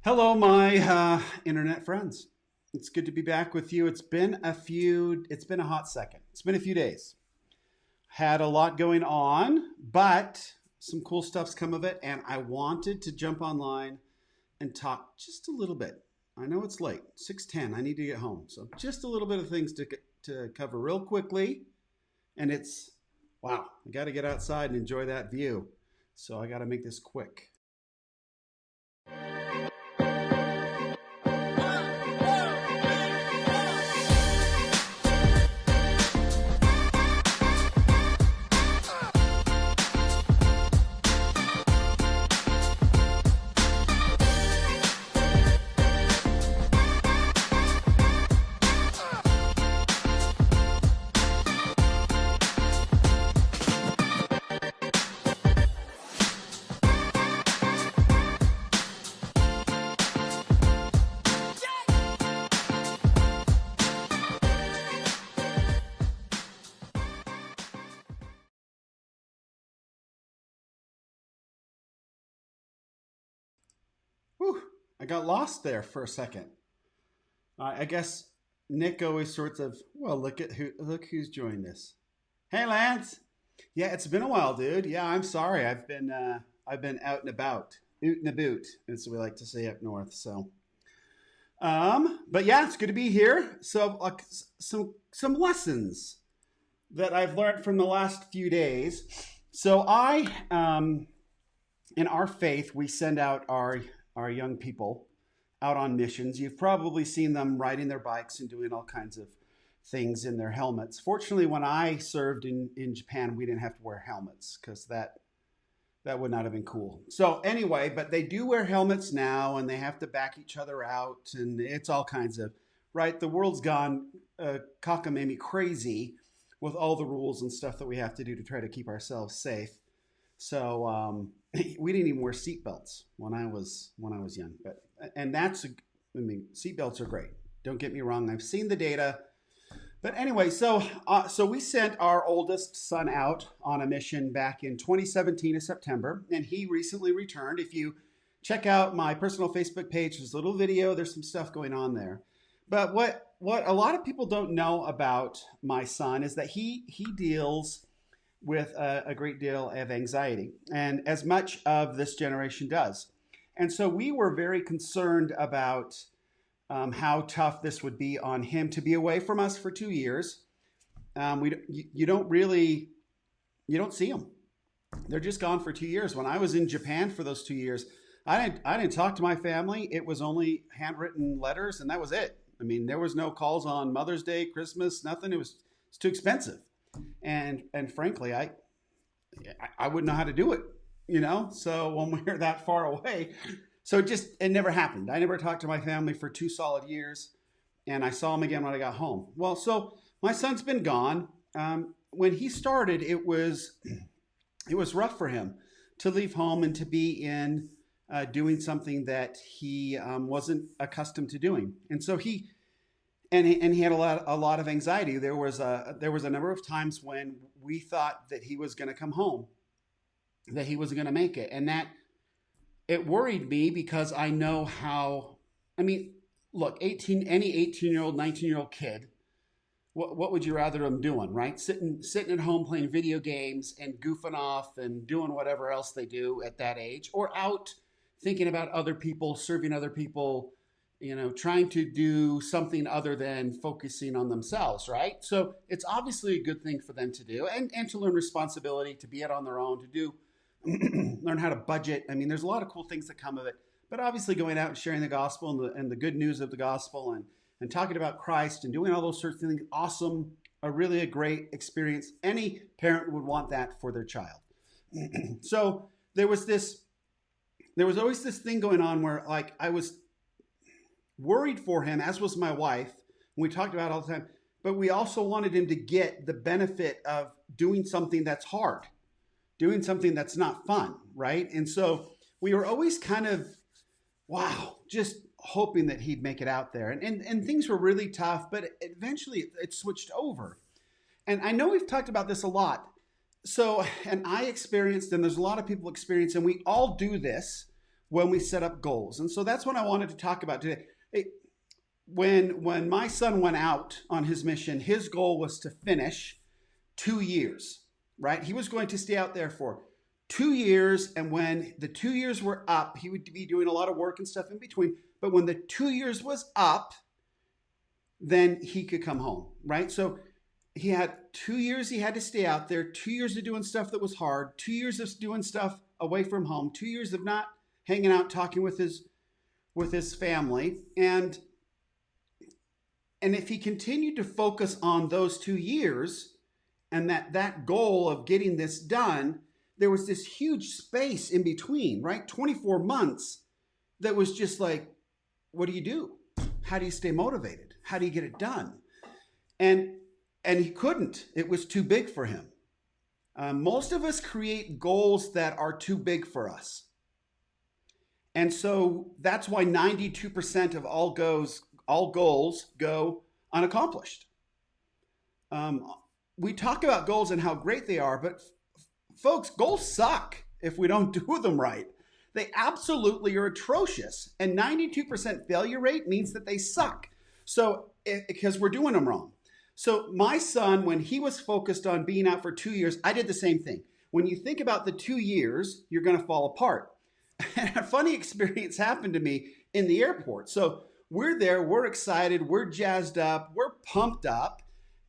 Hello, my internet friends. It's good to be back with you. It's been a hot second. It's been a few days. Had a lot going on, but some cool stuff's come of it, and I wanted to jump online and talk just a little bit. I know it's late, 6:10. I need to get home, so just a little bit of things to cover real quickly. And it's wow, I got to get outside and enjoy that view. So I got to make this quick. Whew, I got lost there for a second. I guess Nick always sorts of, well, look who's joined us. Hey, Lance. Yeah, it's been a while, dude. Yeah, I'm sorry. I've been out and about, oot and about, as we like to say up north. But yeah, it's good to be here. So, some lessons that I've learned from the last few days. So, in our faith, we send out our young people out on missions. You've probably seen them riding their bikes and doing all kinds of things in their helmets. Fortunately, when I served in Japan, we didn't have to wear helmets because that would not have been cool. So anyway, but they do wear helmets now, and they have to back each other out, and it's all kinds of right. The world's gone cockamamie crazy with all the rules and stuff that we have to do to try to keep ourselves safe. So we didn't even wear seatbelts when I was young. But and that's I mean seatbelts are great. Don't get me wrong. I've seen the data. But anyway, so we sent our oldest son out on a mission back in 2017 in September, and he recently returned. If you check out my personal Facebook page, there's a little video. There's some stuff going on there. But what a lot of people don't know about my son is that he deals with a great deal of anxiety, and as much of this generation does. And so we were very concerned about how tough this would be on him to be away from us for 2 years. You don't really you don't see them. They're just gone for 2 years. When I was in Japan for those 2 years, I didn't talk to my family. It was only handwritten letters, and that was it. I mean, there was no calls on Mother's Day, Christmas, nothing. It's too expensive, and frankly, I wouldn't know how to do it. So when we were that far away, so it never happened. I never talked to my family for 2 solid years, and I saw them again when I got home. Well, so my son's been gone. When he started, it was rough for him to leave home and to be in doing something that he wasn't accustomed to doing, and so he had a lot of anxiety. There was a number of times when we thought that he was going to come home, that he was going to make it, and that it worried me because I know how. I mean, look, any 18-year-old, 19-year-old kid, what would you rather them doing, right? Sitting at home playing video games and goofing off and doing whatever else they do at that age, or out thinking about other people, serving other people, trying to do something other than focusing on themselves, right? So it's obviously a good thing for them to do, and to learn responsibility, to be out on their own, to do learn how to budget. I mean, there's a lot of cool things that come of it. But obviously, going out and sharing the gospel and the good news of the gospel, and talking about Christ and doing all those sorts of things, awesome, a great experience. Any parent would want that for their child. So there was always this thing going on where, like, I was worried for him, as was my wife. And we talked about it all the time. But we also wanted him to get the benefit of doing something that's hard, doing something that's not fun, right? And so we were always kind of, wow, just hoping that he'd make it out there. And things were really tough, but eventually it switched over. And I know we've talked about this a lot. So, and I experienced, and there's a lot of people experience, and we all do this, when we set up goals. And so that's what I wanted to talk about today. When my son went out on his mission, his goal was to finish 2 years, right? He was going to stay out there for 2 years. And when the 2 years were up, he would be doing a lot of work and stuff in between. But when the 2 years was up, then he could come home, right? So he had 2 years he had to stay out there, 2 years of doing stuff that was hard, 2 years of doing stuff away from home, 2 years of not hanging out, talking with his family. And if he continued to focus on those 2 years and that goal of getting this done, there was this huge space in between, right? 24 months that was just like, what do you do? How do you stay motivated? How do you get it done? And he couldn't. It was too big for him. Most of us create goals that are too big for us. And so that's why 92% of all goals go unaccomplished. We talk about goals and how great they are, but folks, goals suck if we don't do them right. They absolutely are atrocious. And 92% failure rate means that they suck. So, because we're doing them wrong. So my son, when he was focused on being out for 2 years, I did the same thing. When you think about the 2 years, you're going to fall apart. And a funny experience happened to me in the airport. So we're there, we're excited, we're jazzed up, we're pumped up.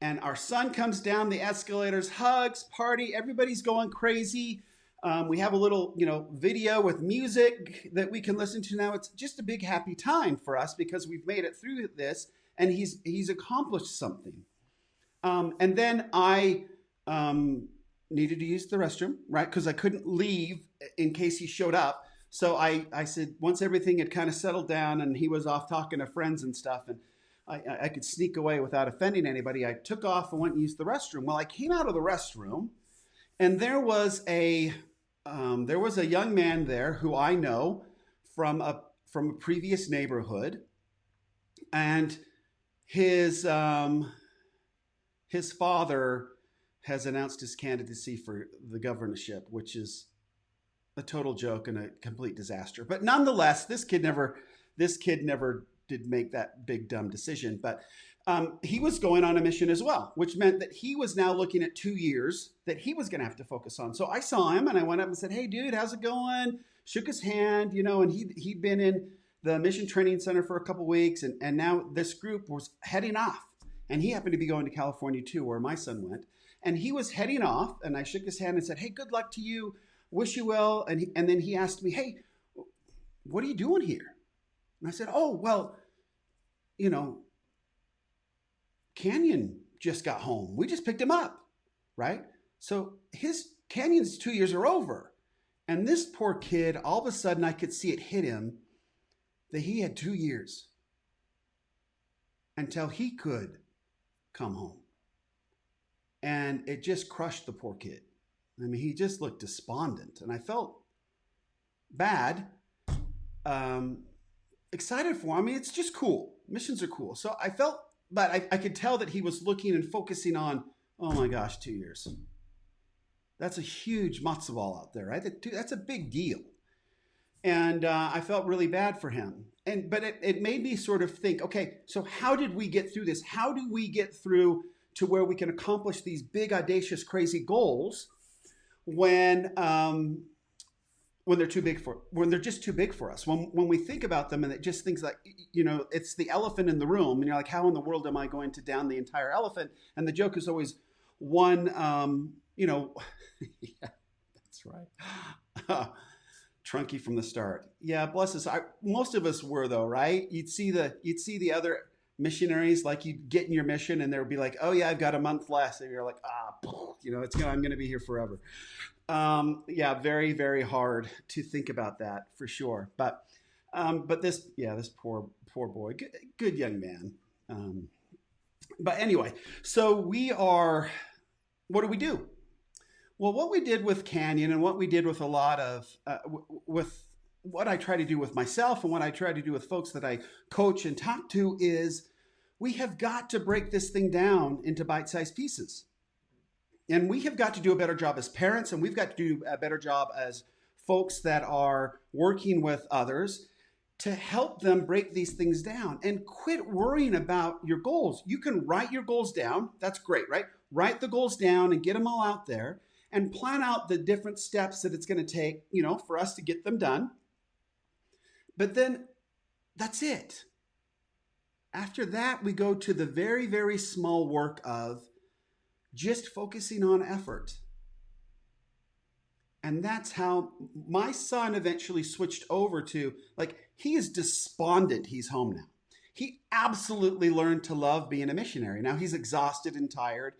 And our son comes down the escalators, hugs, party, everybody's going crazy. We have a little, video with music that we can listen to now. It's just a big happy time for us because we've made it through this and he's accomplished something. And then I needed to use the restroom, right? Because I couldn't leave in case he showed up. So I said, once everything had kind of settled down and he was off talking to friends and stuff, and I could sneak away without offending anybody, I took off and went and used the restroom. Well, I came out of the restroom and there was a young man there who I know from a previous neighborhood, and his father has announced his candidacy for the governorship, which is a total joke and a complete disaster. But nonetheless, this kid never did make that big dumb decision. But he was going on a mission as well, which meant that he was now looking at 2 years that he was going to have to focus on. So I saw him and I went up and said, "Hey, dude, how's it going?" Shook his hand, and he'd been in the Mission Training Center for a couple weeks, and now this group was heading off. And he happened to be going to California too, where my son went. And he was heading off, and I shook his hand and said, "Hey, good luck to you. Wish you well." And then he asked me, "Hey, what are you doing here?" And I said, "Oh, well, Canyon just got home. We just picked him up," right? So his Canyon's 2 years are over. And this poor kid, all of a sudden I could see it hit him that he had 2 years until he could come home. And it just crushed the poor kid. I mean, he just looked despondent, and I felt bad, excited for him. I mean, it's just cool. Missions are cool. So I felt, but I could tell that he was looking and focusing on, oh my gosh, 2 years. That's a huge matzo ball out there, right? That's a big deal. And I felt really bad for him. But it made me sort of think, okay, so how did we get through this? How do we get through to where we can accomplish these big, audacious, crazy goals when they're just too big for us? When we think about them and it just things like, it's the elephant in the room, and you're like, how in the world am I going to down the entire elephant? And the joke is always one, yeah, that's right. Trunky from the start. Yeah, bless us. Most of us were though, right? You'd see the other missionaries, like you'd get in your mission and they'd be like, "Oh yeah, I've got a month left," and you're like, I'm going to be here forever. Yeah, very, very hard to think about that for sure. But this poor boy, good young man. But anyway, so what do we do? Well, what we did with Canyon and what we did with a lot of, with what I try to do with myself and what I try to do with folks that I coach and talk to is we have got to break this thing down into bite-sized pieces. And we have got to do a better job as parents, and we've got to do a better job as folks that are working with others to help them break these things down and quit worrying about your goals. You can write your goals down. That's great, right? Write the goals down and get them all out there and plan out the different steps that it's going to take, for us to get them done. But then that's it. After that, we go to the very, very small work of just focusing on effort. And that's how my son eventually switched over to, he is despondent he's home now. He absolutely learned to love being a missionary. Now he's exhausted and tired.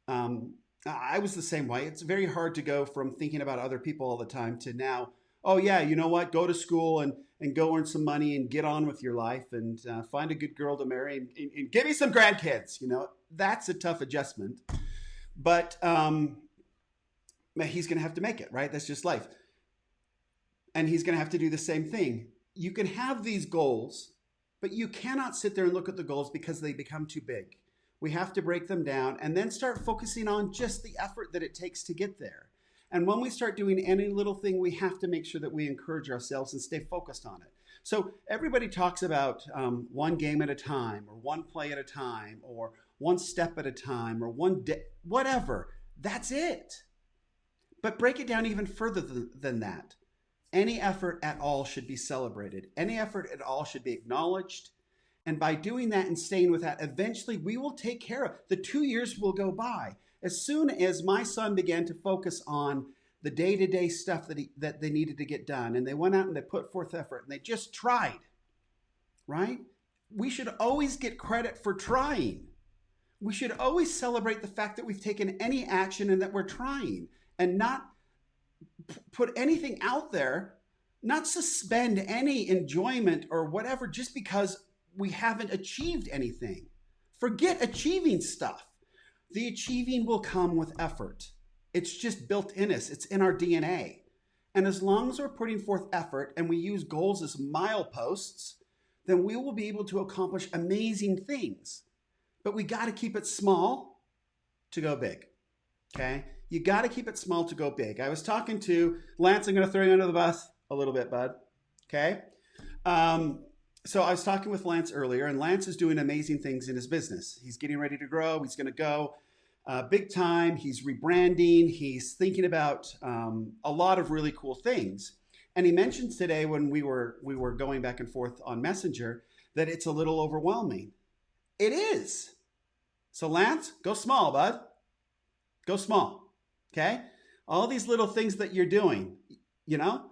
I was the same way. It's very hard to go from thinking about other people all the time to now, oh yeah, you know what? Go to school and go earn some money and get on with your life and find a good girl to marry and give me some grandkids. That's a tough adjustment. But he's going to have to make it, right? That's just life. And he's going to have to do the same thing. You can have these goals, but you cannot sit there and look at the goals because they become too big. We have to break them down and then start focusing on just the effort that it takes to get there. And when we start doing any little thing, we have to make sure that we encourage ourselves and stay focused on it. So everybody talks about one game at a time or one play at a time or one step at a time or one day, whatever. That's it. But break it down even further than that. Any effort at all should be celebrated. Any effort at all should be acknowledged. And by doing that and staying with that, eventually we will take care of it. The 2 years will go by. As soon as my son began to focus on the day-to-day stuff that they needed to get done, and they went out and they put forth effort, and they just tried, right? We should always get credit for trying. We should always celebrate the fact that we've taken any action and that we're trying, and not put anything out there, not suspend any enjoyment or whatever just because we haven't achieved anything. Forget achieving stuff. The achieving will come with effort. It's just built in us. It's in our DNA. And as long as we're putting forth effort and we use goals as mileposts, then we will be able to accomplish amazing things. But we got to keep it small to go big. Okay? You got to keep it small to go big. I was talking to Lance. I'm going to throw you under the bus a little bit, bud. Okay? So I was talking with Lance earlier, and Lance is doing amazing things in his business. He's getting ready to grow. He's going to go big time. He's rebranding. He's thinking about a lot of really cool things. And he mentioned today when we were going back and forth on Messenger that it's a little overwhelming. It is. So Lance, go small, bud. Go small. Okay? All these little things that you're doing,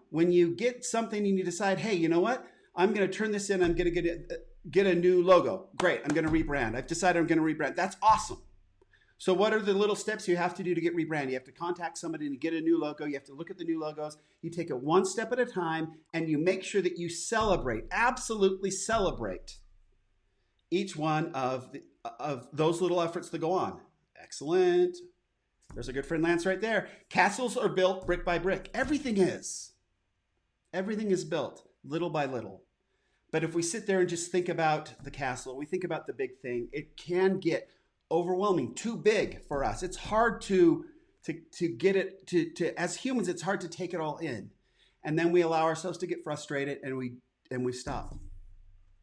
when you get something and you decide, hey, you know what? I'm going to turn this in. I'm going to get a new logo. Great. I'm going to rebrand. I've decided I'm going to rebrand. That's awesome. So what are the little steps you have to do to get rebranded? You have to contact somebody to get a new logo. You have to look at the new logos. You take it one step at a time, and you make sure that you celebrate, absolutely celebrate each one of those little efforts that go on. Excellent. There's a good friend, Lance, right there. Castles are built brick by brick. Everything is. Everything is built little by little. But if we sit there and just think about the castle, we think about the big thing, it can get overwhelming, too big for us. It's hard to get it to as humans, it's hard to take it all in. And then we allow ourselves to get frustrated and we stop.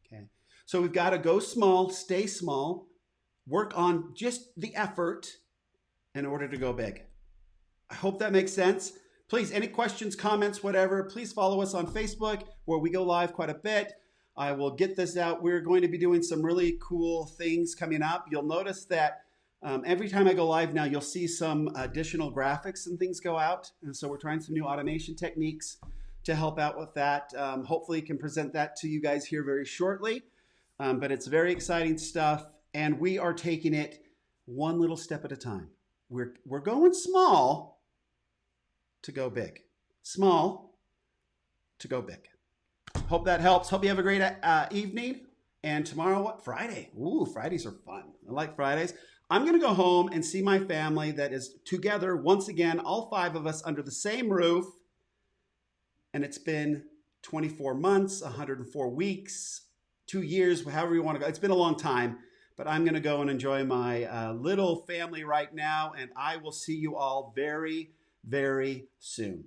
Okay. So we've got to go small, stay small, work on just the effort in order to go big. I hope that makes sense. Please, any questions, comments, whatever, please follow us on Facebook where we go live quite a bit. I will get this out. We're going to be doing some really cool things coming up. You'll notice that every time I go live now, you'll see some additional graphics and things go out. And so we're trying some new automation techniques to help out with that. Hopefully can present that to you guys here very shortly. But it's very exciting stuff. And we are taking it one little step at a time. We're going small to go big. Small to go big. Hope that helps. Hope you have a great evening. And tomorrow, what? Friday. Ooh, Fridays are fun. I like Fridays. I'm going to go home and see my family that is together once again, all 5 of us under the same roof. And it's been 24 months, 104 weeks, 2 years, however you want to go. It's been a long time, but I'm going to go and enjoy my little family right now. And I will see you all very, very soon.